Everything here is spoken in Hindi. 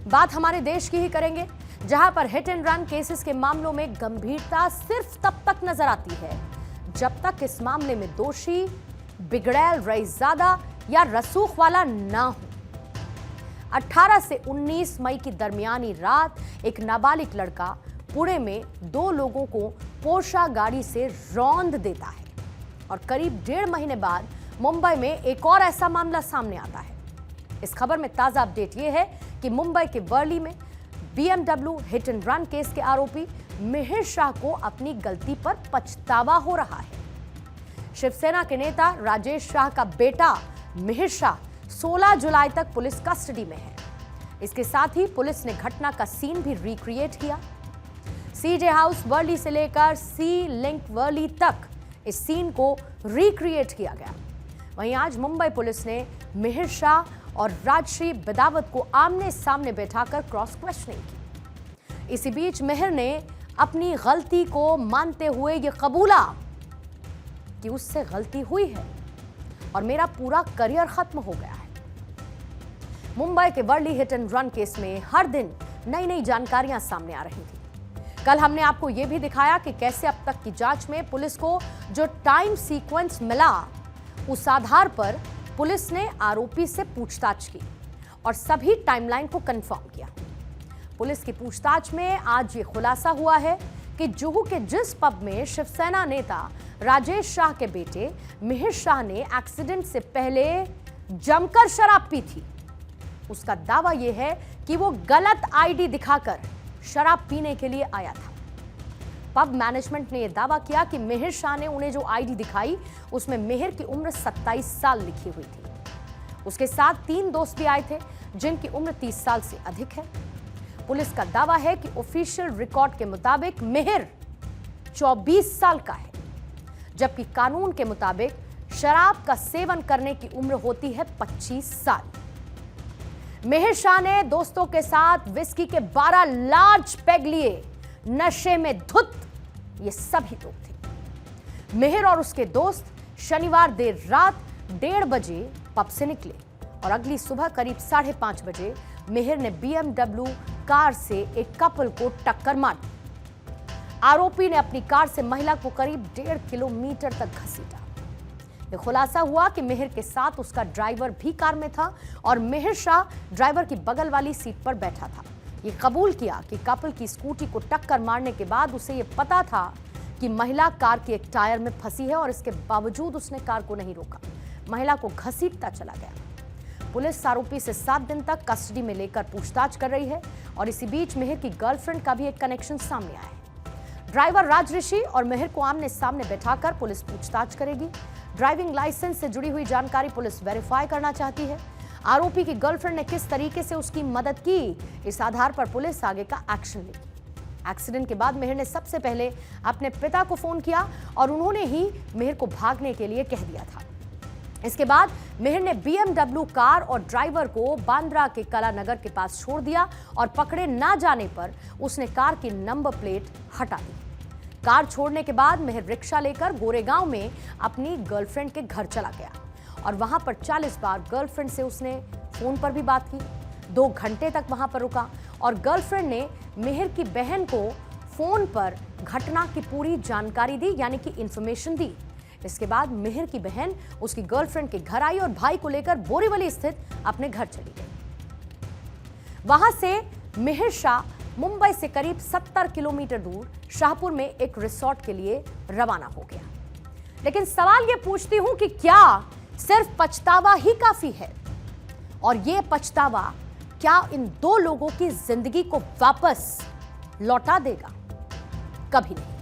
बात हमारे देश की ही करेंगे, जहां पर हिट एंड रन केसेस के मामलों में गंभीरता सिर्फ तब तक नजर आती है जब तक इस मामले में दोषी बिगड़ैल रईसजादा या रसूख वाला ना हो। 18 से 19 मई की दरमियानी रात एक नाबालिग लड़का पुणे में 2 लोगों को पोर्शा गाड़ी से रौंद देता है और करीब 1.5 महीने बाद मुंबई में एक और ऐसा मामला सामने आता है। इस खबर में ताजा अपडेट यह है कि मुंबई के वर्ली में BMW hit and run case के आरोपी मिहिर शाह को अपनी गलती पर पछतावा हो रहा है। शिवसेना के नेता राजेश शाह का बेटा मिहिर शाह 16 जुलाई तक पुलिस कस्टडी में है। इसके साथ ही पुलिस ने घटना का सीन भी रिक्रिएट किया। CJ हाउस वर्ली से लेकर सी लिंक वर्ली तक इस सीन को रिक्रिएट किया गया। वहीं आज मुंबई पुलिस ने मिहिर शाह और राजश्री बिदावत को आमने सामने बैठाकर क्रॉस क्वेश्चनिंग की। इसी बीच मिहिर ने अपनी गलती को मानते हुए यह कबूला कि उससे गलती हुई है और मेरा पूरा करियर खत्म हो गया है। मुंबई के Worli hit and run case में हर दिन नई नई जानकारियां सामने आ रही थी। कल हमने आपको यह भी दिखाया कि कैसे अब तक की जांच में पुलिस को जो टाइम सीक्वेंस मिला उस आधार पर पुलिस ने आरोपी से पूछताछ की और सभी टाइमलाइन को कंफर्म किया। पुलिस की पूछताछ में आज ये खुलासा हुआ है कि जुहू के जिस पब में शिवसेना नेता राजेश शाह के बेटे मिहिर शाह ने एक्सीडेंट से पहले जमकर शराब पी थी, उसका दावा यह है कि वो गलत आईडी दिखाकर शराब पीने के लिए आया था। पब मैनेजमेंट ने यह दावा किया कि मिहिर शाह ने उन्हें जो आईडी दिखाई उसमें मिहिर की उम्र 27 साल लिखी हुई थी। उसके साथ 3 दोस्त भी आए थे जिनकी उम्र 30 साल से अधिक है। पुलिस का दावा है कि ऑफिशियल रिकॉर्ड के मुताबिक मिहिर 24 साल का है, जबकि कानून के मुताबिक शराब का सेवन करने की उम्र होती है 25 साल। मिहिर शाह ने दोस्तों के साथ विस्की के 12 लार्ज पेग लिए, नशे में धुत ये सभी लोग थे। मिहिर और उसके दोस्त शनिवार देर रात 1:30 बजे पब से निकले और अगली सुबह करीब 5:30 बजे मिहिर ने BMW कार से एक कपल को टक्कर मार दी। आरोपी ने अपनी कार से महिला को करीब 1.5 किलोमीटर तक घसीटा। यह खुलासा हुआ कि मिहिर के साथ उसका ड्राइवर भी कार में था और मिहिर शाह ड्राइवर की बगल वाली सीट पर बैठा था। ये कबूल किया कि कपल की स्कूटी को टक्कर मारने के बाद उसे यह पता था कि महिला कार के एक टायर में फंसी है और इसके बावजूद उसने कार को नहीं रोका, महिला को घसीटता चला गया। पुलिस आरोपी से 7 दिन तक कस्टडी में लेकर पूछताछ कर रही है और इसी बीच मिहिर की गर्लफ्रेंड का भी एक कनेक्शन सामने आया है। ड्राइवर राजऋषि और मिहिर को आमने सामने बैठाकर पुलिस पूछताछ करेगी। ड्राइविंग लाइसेंस से जुड़ी हुई जानकारी पुलिस वेरीफाई करना चाहती है। आरोपी की गर्लफ्रेंड ने किस तरीके से उसकी मदद की, इस आधार पर पुलिस आगे का एक्शन लेगी। एक्सीडेंट के बाद मिहिर ने सबसे पहले अपने पिता को फोन किया और उन्होंने ही मिहिर को भागने के लिए कह दिया था। इसके बाद मिहिर ने BMW कार और ड्राइवर को बांद्रा के कलानगर के पास छोड़ दिया और पकड़े ना जाने पर उसने कार की नंबर प्लेट हटा दी। कार छोड़ने के बाद मिहिर रिक्शा लेकर गोरेगांव में अपनी गर्लफ्रेंड के घर चला गया और वहां पर 40 बार गर्लफ्रेंड से उसने फोन पर भी बात की। 2 घंटे तक वहां पर रुका और गर्लफ्रेंड ने मिहिर की बहन को फोन पर घटना की पूरी जानकारी दी, यानी कि इंफॉर्मेशन दी। इसके बाद मिहिर की बहन उसकी गर्लफ्रेंड के घर आई और भाई को लेकर बोरीवली स्थित अपने घर चली गई। वहां से मिहिर शाह मुंबई से करीब 70 किलोमीटर दूर शाहपुर में एक रिसोर्ट के लिए रवाना हो गया। लेकिन सवाल यह पूछती हूं कि क्या सिर्फ पछतावा ही काफी है और यह पछतावा क्या इन 2 लोगों की जिंदगी को वापस लौटा देगा? कभी नहीं।